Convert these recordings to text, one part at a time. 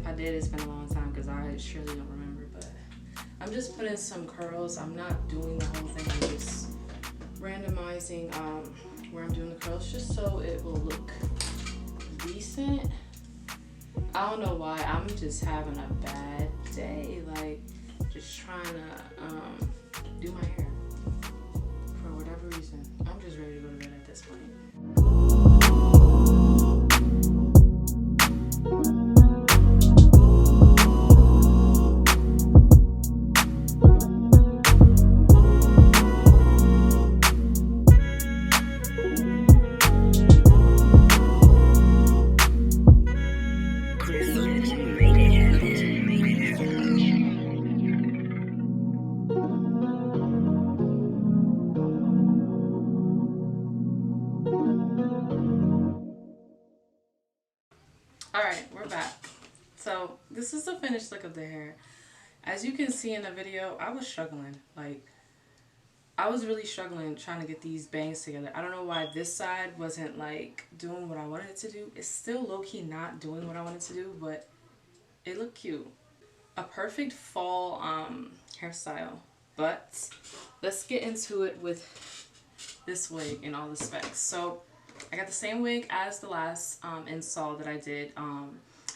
If I did, it's been a long time because I surely don't remember. But I'm just putting some curls. I'm not doing the whole thing. I'm just randomizing where I'm doing the curls just so it will look decent. I don't know why. I'm just having a bad day. Like, just trying to do my hair for whatever reason. I'm just ready to go to bed at this point. Alright, we're back. So this is the finished look of the hair. As you can see in the video, I was struggling. Like, I was really struggling trying to get these bangs together. I don't know why this side wasn't like doing what I wanted it to do. It's still low-key not doing what I wanted to do, but it looked cute. A perfect fall hairstyle. But let's get into it with this wig and all the specs. So I got the same wig as the last install that I did.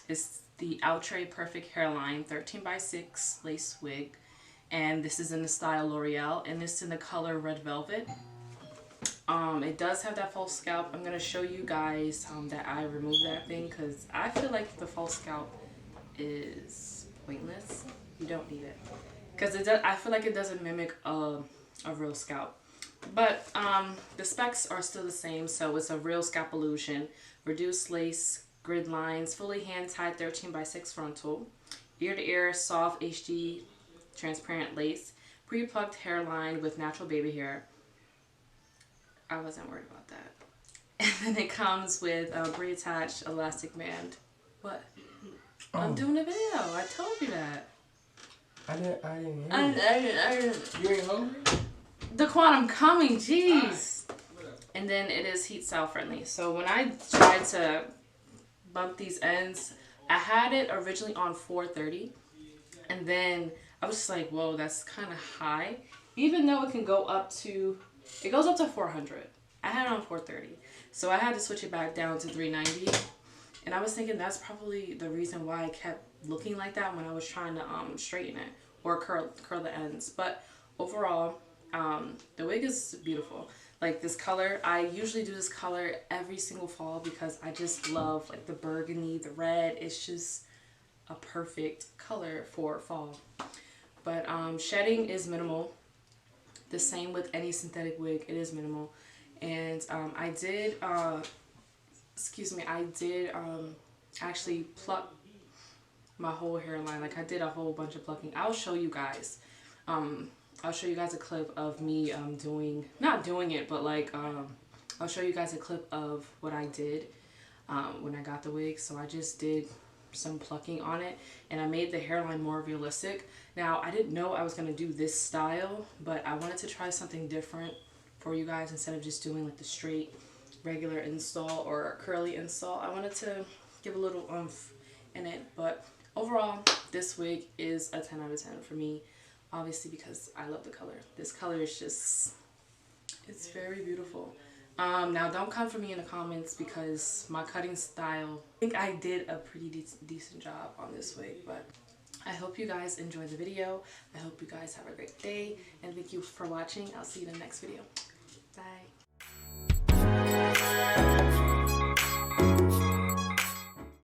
It's the Outre Perfect Hairline 13x6 lace wig. And this is in the style L'Oreal. And it's in the color Red Velvet. It does have that false scalp. I'm going to show you guys that I removed that thing. Because I feel like the false scalp is pointless. You don't need it. Because I feel like it doesn't mimic a real scalp. But the specs are still the same, so it's a real scalp illusion. Reduced lace, grid lines, fully hand-tied 13x6 frontal, ear-to-ear, soft HD transparent lace, pre-plucked hairline with natural baby hair. I wasn't worried about that. And then it comes with a pre-attached elastic band. What? Oh. I'm doing a video. I told you that. I didn't. You ain't hungry? Daquan, I'm coming, jeez. And then it is heat style friendly. So when I tried to bump these ends, I had it originally on 430. And then I was just like, whoa, that's kind of high. Even though it can go up to, it goes up to 400. I had it on 430. So I had to switch it back down to 390. And I was thinking that's probably the reason why I kept looking like that when I was trying to straighten it or curl the ends. But overall, the wig is beautiful. Like this color, I usually do this color every single fall because I just love like the burgundy, the red. It's just a perfect color for fall. But shedding is minimal. The same with any synthetic wig, it is minimal. And I did actually pluck my whole hairline. Like I did a whole bunch of plucking. I'll show you guys. I'll show you guys a clip of me not doing it, but like I'll show you guys a clip of what I did when I got the wig. So I just did some plucking on it and I made the hairline more realistic. Now I didn't know I was going to do this style, but I wanted to try something different for you guys instead of just doing like the straight regular install or a curly install. I wanted to give a little oomph in it, but overall this wig is a 10 out of 10 for me. Obviously because I love the color. This color is just, it's very beautiful. Now don't come for me in the comments because my cutting style, I think I did a pretty decent job on this wig, but I hope you guys enjoyed the video. I hope you guys have a great day and thank you for watching. I'll see you in the next video. Bye.